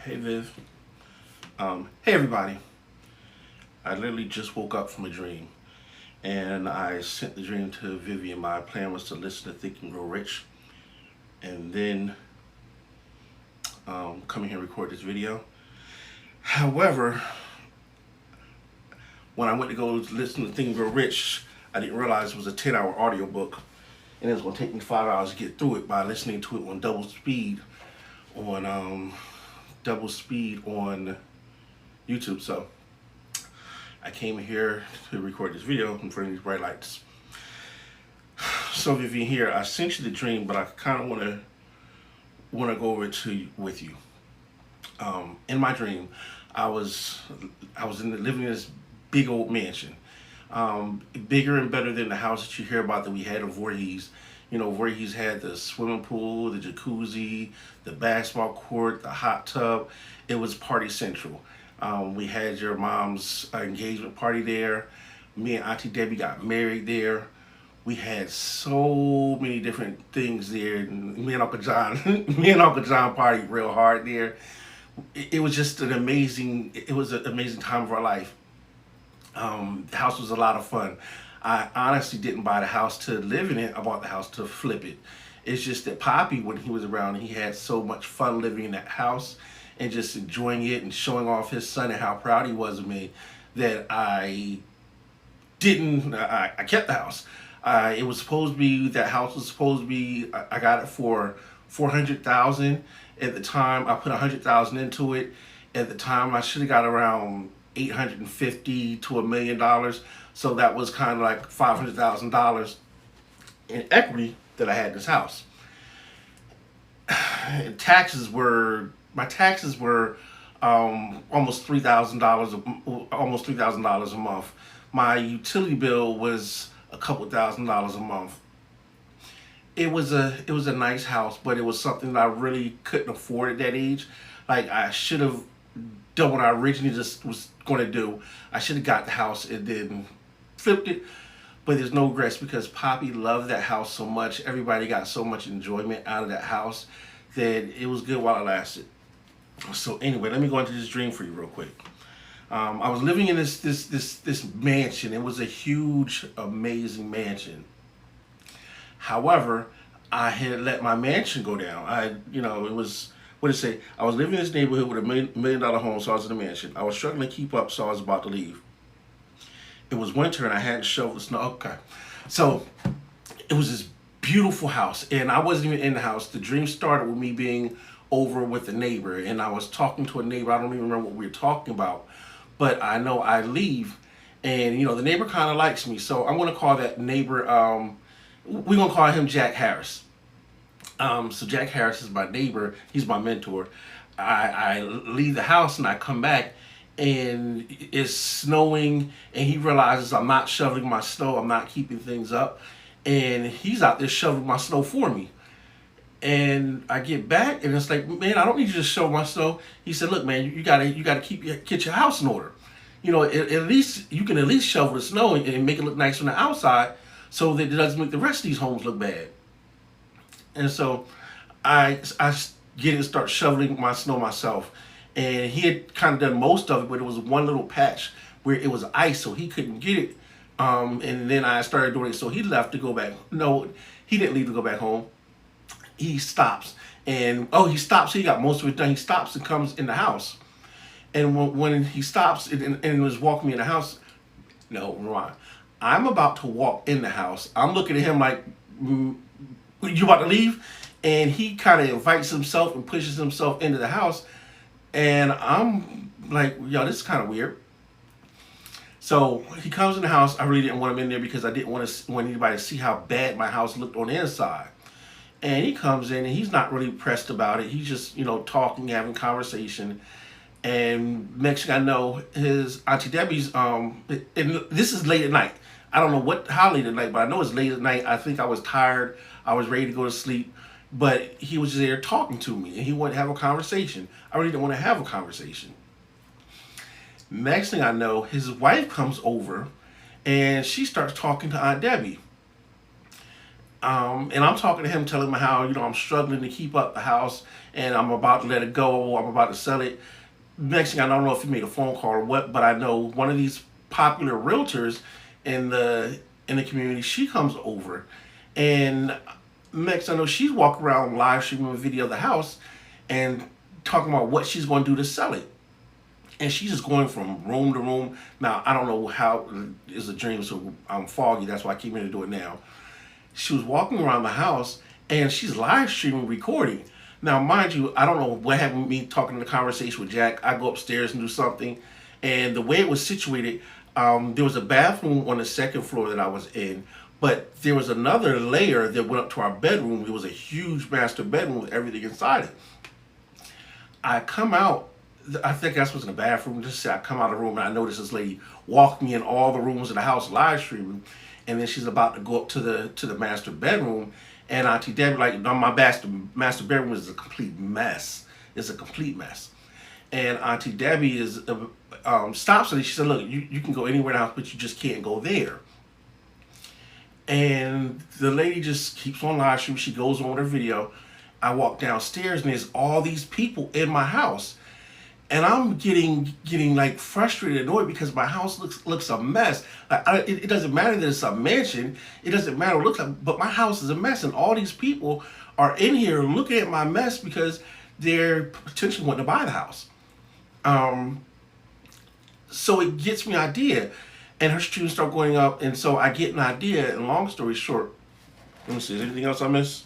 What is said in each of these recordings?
Hey Viv. Hey everybody. I literally just woke up from a dream and I sent the dream to Vivian. My plan was to listen to Think and Grow Rich and then come in here and record this video. However, when I went to go listen to Think and Grow Rich, I didn't realize it was a 10-hour audiobook and it was going to take me 5 hours to get through it by listening to it on double speed on YouTube. So I came here to record this video in front of these bright lights. So Vivian here, I sent you the dream, but I kind of want to go over it with you. In my dream, I was living in this big old mansion, bigger and better than the house that you hear about that we had in Voorhees. You know, Voorhees had the swimming pool, the jacuzzi, the basketball court, the hot tub. It was party central. We had your mom's engagement party there. Me and Auntie Debbie got married there. We had so many different things there. Me and Uncle John, me and Uncle John partied real hard there. It was just an amazing. It was an amazing time of our life. The house was a lot of fun. I honestly didn't buy the house to live in it. I bought the house to flip it. It's just that Poppy, when he was around, he had so much fun living in that house and just enjoying it and showing off his son and how proud he was of me that I kept the house. That house was supposed to be, I got it for $400,000. At the time, I put $100,000 into it. At the time, I should have got around $850 to $1 million. So that was kind of like $500,000 in equity that I had in this house. And my taxes were almost $3,000 a month. My utility bill was a couple $1,000s a month. It was a nice house, but it was something that I really couldn't afford at that age. Like, I should have done what I originally just was going to do. I should have got the house and then flipped it, but there's no regrets because Poppy loved that house so much. Everybody got so much enjoyment out of that house that it was good while it lasted. So anyway, let me go into this dream for you real quick. I was living in this mansion. It was a huge, amazing mansion. However, I had let my mansion go down. It was, what did it say? I was living in this neighborhood with a million dollar home, so I was in a mansion. I was struggling to keep up, so I was about to leave. It was winter and I hadn't shoveled the snow. Okay. So it was this beautiful house and I wasn't even in the house. The dream started with me being over with a neighbor and I was talking to a neighbor. I don't even remember what we were talking about, but I know I leave and the neighbor kind of likes me. So I'm going to call that neighbor, we're going to call him Jack Harris. So Jack Harris is my neighbor. He's my mentor. I leave the house and I come back and it's snowing and he realizes I'm not shoveling my snow, I'm not keeping things up, and he's out there shoveling my snow for me. And I get back and it's like, man, I don't need you to shovel my snow. He said, look, man, you gotta get your house in order. At least you can at least shovel the snow and make it look nice from the outside so that it doesn't make the rest of these homes look bad. And so I get and start shoveling my snow myself. And he had kind of done most of it, but it was one little patch where it was ice, so he couldn't get it. And then I started doing it, so he left to go back. No, he didn't leave to go back home. He stops. He stops, he got most of it done. He stops and comes in the house. And when he stops and was walking me in the house, no, Ron, I'm about to walk in the house. I'm looking at him like, you about to leave? And he kind of invites himself and pushes himself into the house. And I'm like, yo, this is kind of weird. So he comes in the house. I really didn't want him in there because I didn't want anybody to see how bad my house looked on the inside. And he comes in and he's not really pressed about it. He's just, talking, having conversation. And next thing I know, his Auntie Debbie's, and this is late at night. I don't know how late at night, but I know it's late at night. I think I was tired. I was ready to go to sleep. But he was there talking to me and he wanted to have a conversation. I really didn't want to have a conversation. Next thing I know, his wife comes over and she starts talking to Aunt Debbie. And I'm talking to him, telling him how, I'm struggling to keep up the house and I'm about to let it go. I'm about to sell it. Next thing I don't know if he made a phone call or what, but I know one of these popular realtors in the community, she comes over. And next I know she's walking around live streaming a video of the house and talking about what she's going to do to sell it. And she's just going from room to room. Now, I don't know how, it's a dream, so I'm foggy. That's why I keep meaning to do it now. She was walking around the house and she's live streaming, recording. Now, mind you, I don't know what happened with me talking in the conversation with Jack. I go upstairs and do something. And the way it was situated, there was a bathroom on the second floor that I was in. But there was another layer that went up to our bedroom. It was a huge master bedroom with everything inside it. I come out, I think that's what's in the bathroom. Just say I come out of the room and I notice this lady walk me in all the rooms of the house live streaming, and then she's about to go up to the master bedroom, and Auntie Debbie, like, no, my master bedroom is a complete mess. It's a complete mess. And Auntie Debbie stops her. She said, "Look, you can go anywhere in the house, but you just can't go there." And the lady just keeps on live streaming. She goes on with her video. I walk downstairs and there's all these people in my house. And I'm getting like frustrated, annoyed because my house looks a mess. It doesn't matter that it's a mansion. It doesn't matter what it looks like, but my house is a mess, and all these people are in here looking at my mess because they're potentially wanting to buy the house. So it gets me an idea, and her students start going up, and so I get an idea. And long story short, let me see. Is there anything else I missed?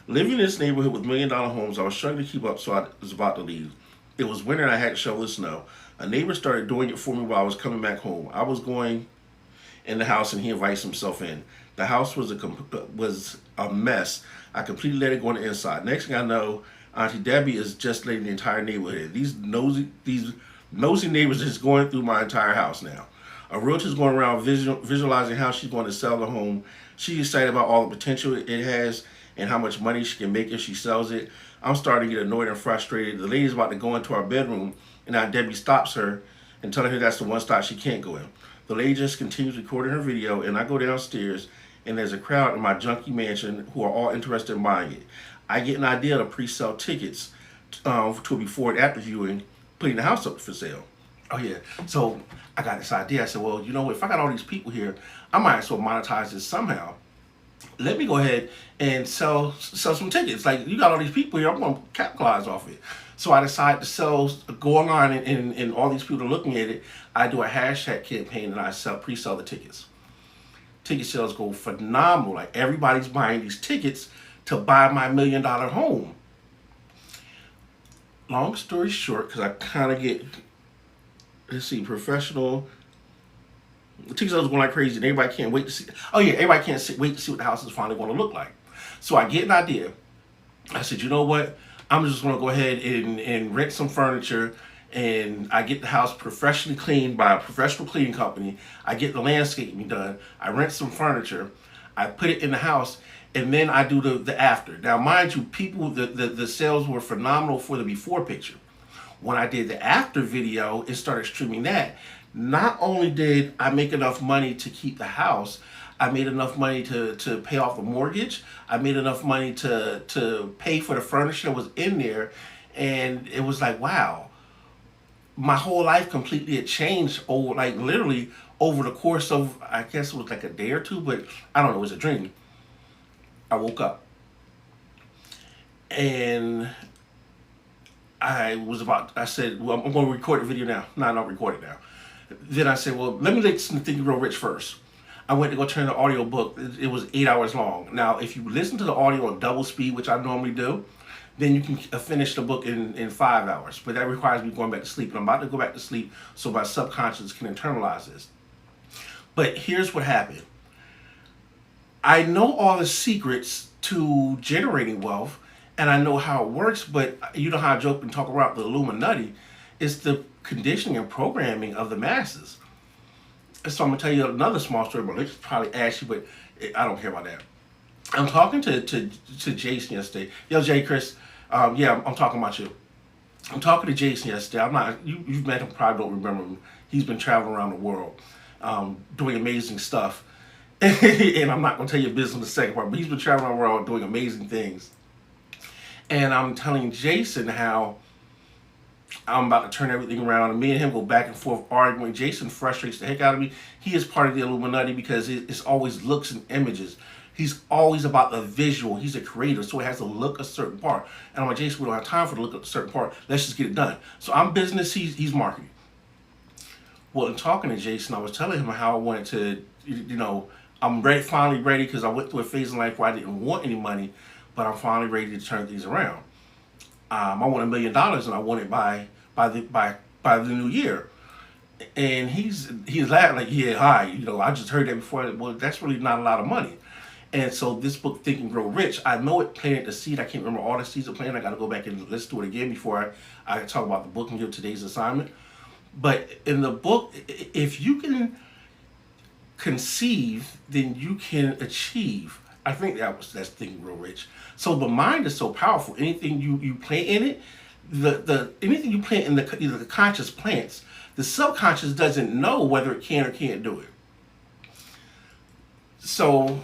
Living in this neighborhood with $1 million homes, I was struggling to keep up, so I was about to leave. It was winter and I had to shovel the snow. A neighbor started doing it for me while I was coming back home. I was going in the house and he invites himself in. The house was a mess. I completely let it go on the inside. Next thing I know, Auntie Debbie is just letting the entire neighborhood. These nosy neighbors is going through my entire house now. A realtor's going around visualizing how she's going to sell the home. She's excited about all the potential it has and how much money she can make if she sells it. I'm starting to get annoyed and frustrated. The lady's about to go into our bedroom, and now Debbie stops her and telling her that's the one spot she can't go in. The lady just continues recording her video, and I go downstairs, and there's a crowd in my junky mansion who are all interested in buying it. I get an idea to pre-sell tickets to a before and after viewing, putting the house up for sale. Oh yeah, so I got this idea. I said, well, if I got all these people here, I might as well monetize this somehow. Let me go ahead and sell some tickets. Like, you got all these people here, I'm going to capitalize off it. So I decided to go online and all these people are looking at it. I do a hashtag campaign and I pre-sell the tickets. Ticket sales go phenomenal. Like, everybody's buying these tickets to buy my $1 million home. Long story short, because I kind of get, let's see, professional. The ticket sales going like crazy, and everybody can't wait to see. Oh yeah, everybody can't wait to see what the house is finally going to look like. So I get an idea. I said, you know what? I'm just going to go ahead and rent some furniture, and I get the house professionally cleaned by a professional cleaning company. I get the landscaping done. I rent some furniture. I put it in the house, and then I do the after. Now, mind you, the sales were phenomenal for the before picture. When I did the after video and started streaming that, not only did I make enough money to keep the house, I made enough money to pay off the mortgage. I made enough money to pay for the furniture that was in there. And it was like, wow, my whole life completely had changed literally over the course of, I guess it was like a day or two, but I don't know, it was a dream. I woke up and I said, well, I'm going to record the video now. No, I'm not recording now. Then I said, well, let me listen to Think and Grow Rich first. I went to go turn the audio book. It was 8 hours long. Now, if you listen to the audio on double speed, which I normally do, then you can finish the book in 5 hours. But that requires me going back to sleep. And I'm about to go back to sleep so my subconscious can internalize this. But here's what happened. I know all the secrets to generating wealth, and I know how it works, but you know how I joke and talk about the Illuminati. It's the conditioning and programming of the masses. So I'm going to tell you another small story, but let's probably ask you, but I don't care about that. I'm talking to Jason yesterday. Yo, Jay, Chris, yeah, I'm talking about you. I'm talking to Jason yesterday. You've met him, probably don't remember him. He's been traveling around the world, doing amazing stuff. And I'm not going to tell you business in the second part, but he's been traveling around the world doing amazing things. And I'm telling Jason how I'm about to turn everything around, and me and him go back and forth arguing. Jason frustrates the heck out of me. He is part of the Illuminati because it's always looks and images. He's always about the visual. He's a creator, so it has to look a certain part. And I'm like, Jason, we don't have time for to look at a certain part. Let's just get it done. So I'm business, he's marketing. Well, in talking to Jason, I was telling him how I wanted to, I'm ready, finally ready, because I went through a phase in life where I didn't want any money, but I'm finally ready to turn things around. I want $1 million, and I want it by the new year. And he's laughing like, yeah, hi, I just heard that before. Well, that's really not a lot of money. And so this book, Think and Grow Rich, I know it planted the seed. I can't remember all the seeds it planted. I got to go back and listen to it again before I talk about the book and give today's assignment. But in the book, if you can conceive, then you can achieve. I think that's Think and Grow Rich. So the mind is so powerful. Anything you plant in it, the anything you plant in the conscious plants, the subconscious doesn't know whether it can or can't do it. So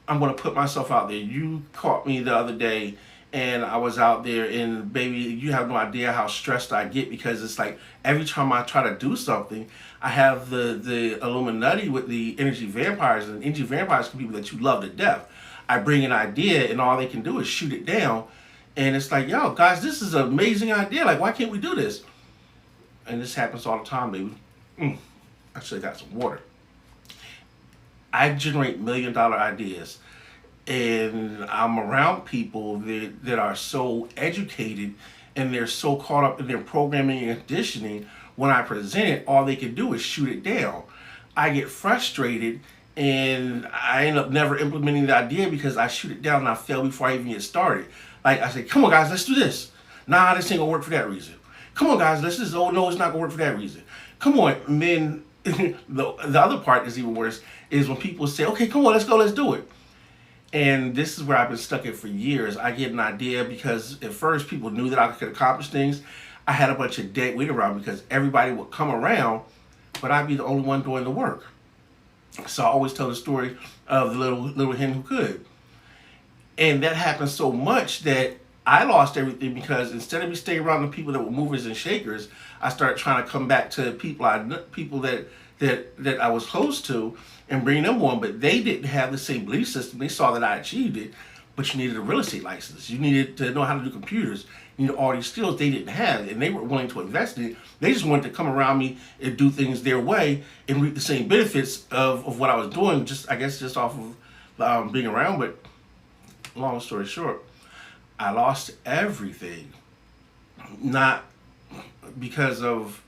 I'm going to put myself out there. You caught me the other day, and I was out there, and baby, you have no idea how stressed I get, because it's like every time I try to do something, I have the Illuminati with the energy vampires, and energy vampires can be people that you love to death. I bring an idea, and all they can do is shoot it down, and it's like, yo, guys, this is an amazing idea. Like, why can't we do this? And this happens all the time, baby. I should have got some water. I generate $1 million ideas, and I'm around people that are so educated, and they're so caught up in their programming and conditioning. When I present it, all they can do is shoot it down. I get frustrated, and I end up never implementing the idea because I shoot it down and I fail before I even get started. Like, I say, come on, guys, let's do this. Nah, this ain't gonna work for that reason. Come on, guys, let's just, oh, no, it's not gonna work for that reason. Come on. And then the other part is even worse, is when people say, okay, come on, let's go, let's do it. And this is where I've been stuck in for years. I get an idea because at first people knew that I could accomplish things. I had a bunch of dead weight around because everybody would come around, but I'd be the only one doing the work. So I always tell the story of the little hen who could. And that happened so much that I lost everything, because instead of me staying around the people that were movers and shakers, I started trying to come back to people that I was close to and bring them on, but they didn't have the same belief system. They saw that I achieved it, but you needed a real estate license. You needed to know how to do computers. You needed all these skills they didn't have, and they were willing to invest in it. They just wanted to come around me and do things their way and reap the same benefits of what I was doing, just off of being around. But long story short, I lost everything. Not because of,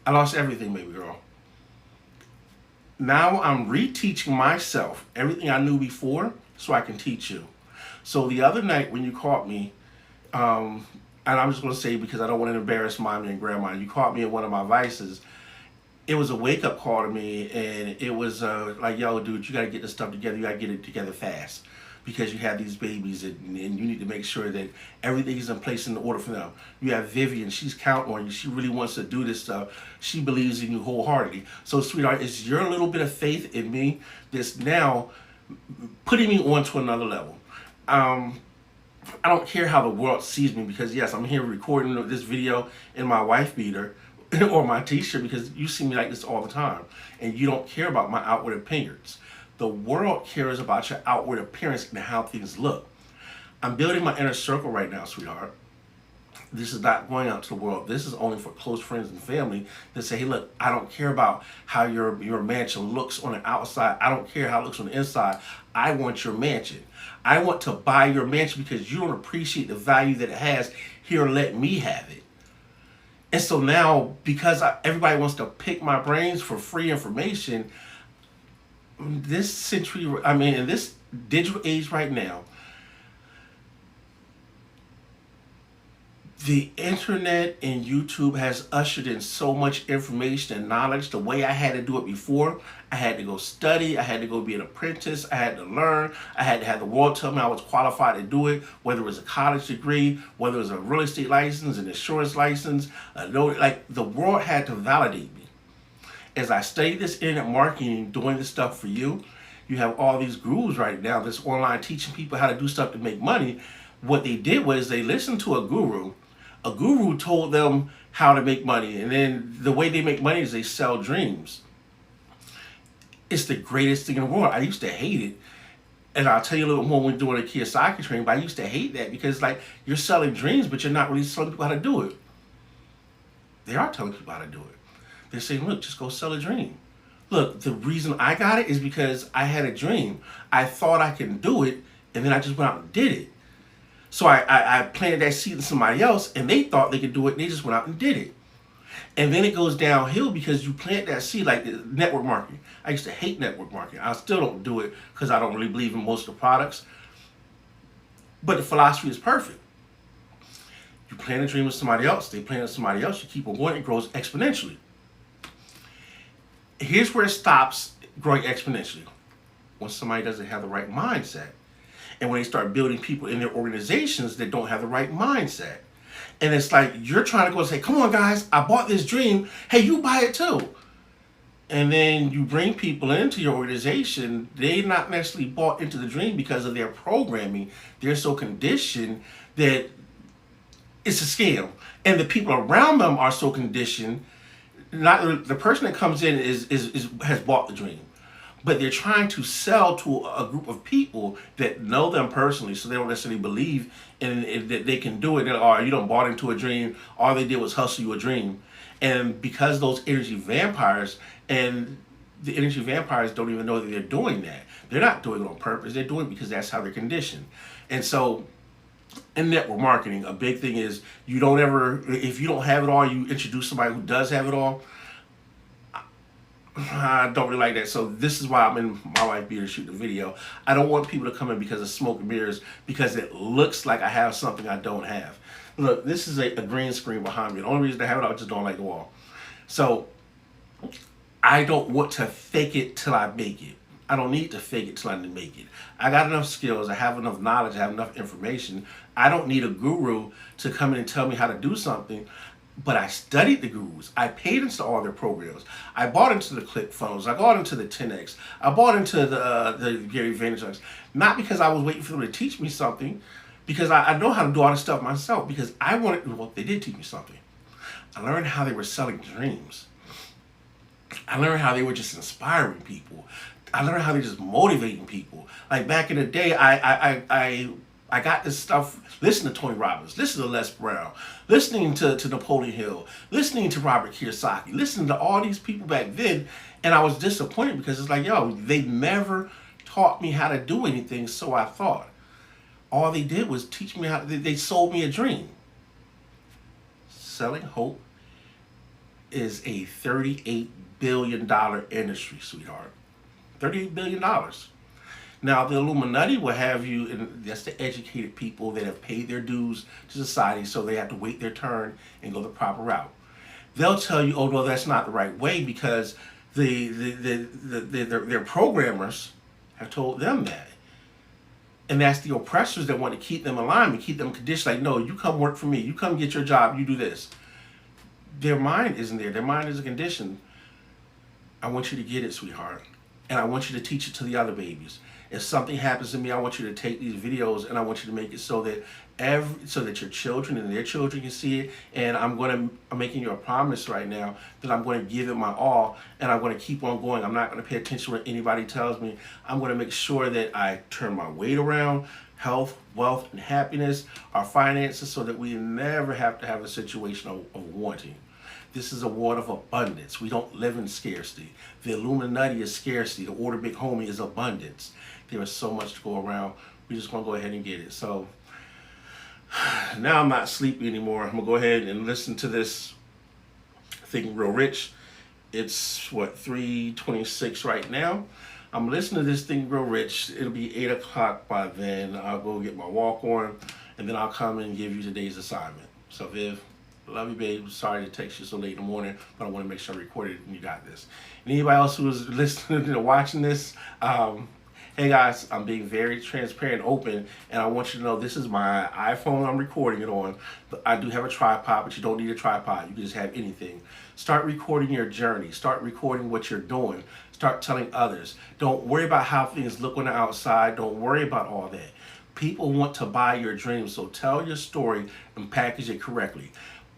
I lost everything, baby girl. Now I'm reteaching myself everything I knew before so I can teach you. So the other night when you caught me, and I'm just going to say, because I don't want to embarrass mommy and grandma, you caught me in one of my vices. It was a wake-up call to me, and it was like, yo, dude, you got to get this stuff together. You got to get it together fast, because you have these babies, and you need to make sure that everything is in place in the order for them. You have Vivian, she's counting on you. She really wants to do this stuff. She believes in you wholeheartedly. So, sweetheart, it's your little bit of faith in me that's now putting me on to another level. I don't care how the world sees me, because yes, I'm here recording this video in my wife beater or my t-shirt, because you see me like this all the time, and you don't care about my outward appearance. The world cares about your outward appearance and how things look. I'm building my inner circle right now, sweetheart. This is not going out to the world. This is only for close friends and family that say, hey, look, I don't care about how your mansion looks on the outside. I don't care how it looks on the inside. I want your mansion. I want to buy your mansion because you don't appreciate the value that it has. Here, let me have it. And so now, because everybody wants to pick my brains for free information, this century, in this digital age right now, the internet and YouTube has ushered in so much information and knowledge. The way I had to do it before, I had to go study, I had to go be an apprentice, I had to learn, I had to have the world tell me I was qualified to do it, whether it was a college degree, whether it was a real estate license, an insurance license, like the world had to validate me. As I study this internet marketing, doing this stuff for you, you have all these gurus right now that's online teaching people how to do stuff to make money. What they did was they listened to a guru. A guru told them how to make money, and then the way they make money is they sell dreams. It's the greatest thing in the world. I used to hate it, and I'll tell you a little more when we're doing a Kiyosaki training, but I used to hate that because like you're selling dreams, but you're not really telling people how to do it. They are telling people how to do it. They're saying, look, just go sell a dream. Look, the reason I got it is because I had a dream. I thought I could do it, and then I just went out and did it. So I planted that seed in somebody else, and they thought they could do it, and they just went out and did it. And then it goes downhill because you plant that seed, like network marketing. I used to hate network marketing. I still don't do it because I don't really believe in most of the products. But the philosophy is perfect. You plant a dream with somebody else, they plant it with somebody else, you keep on going, it grows exponentially. Here's where it stops growing exponentially. When somebody doesn't have the right mindset. And when they start building people in their organizations that don't have the right mindset. And it's like, you're trying to go and say, come on guys, I bought this dream. Hey, you buy it too. And then you bring people into your organization. They not necessarily bought into the dream because of their programming. They're so conditioned that it's a scam. And the people around them are so conditioned. Not the person that comes in has bought the dream. But they're trying to sell to a group of people that know them personally, so they don't necessarily believe in that they can do it. Or you don't bought into a dream. All they did was hustle you a dream. And because those energy vampires, and the energy vampires don't even know that they're doing that. They're not doing it on purpose. They're doing it because that's how they're conditioned. And so in network marketing, a big thing is you don't ever, if you don't have it all, you introduce somebody who does have it all. I don't really like that. So this is why I'm in my wife beater shooting the video. I don't want people to come in because of smoke and mirrors, because it looks like I have something I don't have. Look, this is a green screen behind me. The only reason I have it, I just don't like the wall. So I don't want to fake it till I make it. I don't need to fake it till I make it. I got enough skills. I have enough knowledge. I have enough information. I don't need a guru to come in and tell me how to do something. But I studied the gurus. I paid into all their programs. I bought into the ClickFunnels. I bought into the 10X. I bought into the Gary Vaynerchuk. Not because I was waiting for them to teach me something, because I know how to do all this stuff myself, because I wanted, well, they did teach me something. I learned how they were selling dreams. I learned how they were just inspiring people. I learned how they're just motivating people. Like back in the day, I got this stuff listening to Tony Robbins, listening to Les Brown, listening to Napoleon Hill, listening to Robert Kiyosaki, listening to all these people back then, and I was disappointed because it's like, yo, they never taught me how to do anything, so I thought. All they did was teach me how, they sold me a dream. Selling hope is a $38 billion industry, sweetheart. $38 billion. Now, the Illuminati will have you, and that's the educated people that have paid their dues to society, so they have to wait their turn and go the proper route. They'll tell you, oh, no, that's not the right way, because their programmers have told them that. And that's the oppressors that want to keep them aligned and keep them conditioned. Like, no, you come work for me. You come get your job. You do this. Their mind isn't there. Their mind is a condition. I want you to get it, sweetheart. And I want you to teach it to the other babies. If something happens to me, I want you to take these videos and I want you to make it so that your children and their children can see it. And I'm making you a promise right now that I'm going to give it my all, and I'm going to keep on going. I'm not going to pay attention to what anybody tells me. I'm going to make sure that I turn my weight around, health, wealth, and happiness, our finances, so that we never have to have a situation of wanting. This is a world of abundance. We don't live in scarcity. The Illuminati is scarcity. The Order Big Homie is abundance. There is so much to go around. We just want to go ahead and get it. So now I'm not sleepy anymore. I'm going to go ahead and listen to this Think Real Rich. It's, what, 3:26 right now. I'm listening to this Think Real Rich. It'll be 8 o'clock by then. I'll go get my walk on, and then I'll come and give you today's assignment. So, Viv, love you, babe. Sorry to text you so late in the morning, but I want to make sure I recorded it and you got this. And anybody else who is listening and watching this, Hey guys, I'm being very transparent, open, and I want you to know this is my iPhone I'm recording it on. But I do have a tripod, but you don't need a tripod. You can just have anything. Start recording your journey. Start recording what you're doing. Start telling others. Don't worry about how things look on the outside. Don't worry about all that. People want to buy your dreams, so tell your story and package it correctly.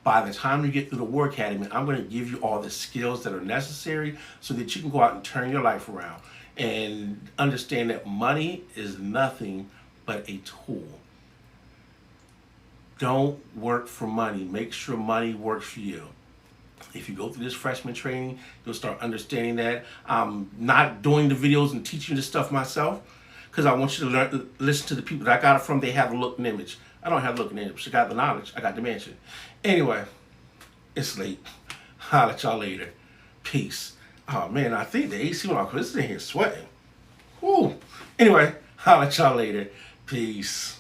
By the time you get through the War Academy, I'm going to give you all the skills that are necessary so that you can go out and turn your life around and understand that money is nothing but a tool. Don't work for money. Make sure money works for you. If you go through this freshman training, you'll start understanding that. I'm not doing the videos and teaching this stuff myself because I want you to learn, listen to the people that I got it from. They have a look and image. I don't have a look and image. I got the knowledge. I got the mansion. Anyway, it's late. Holler at y'all later. Peace. Oh man, I think the AC went off because it's in here sweating. Whew. Anyway, holler at y'all later. Peace.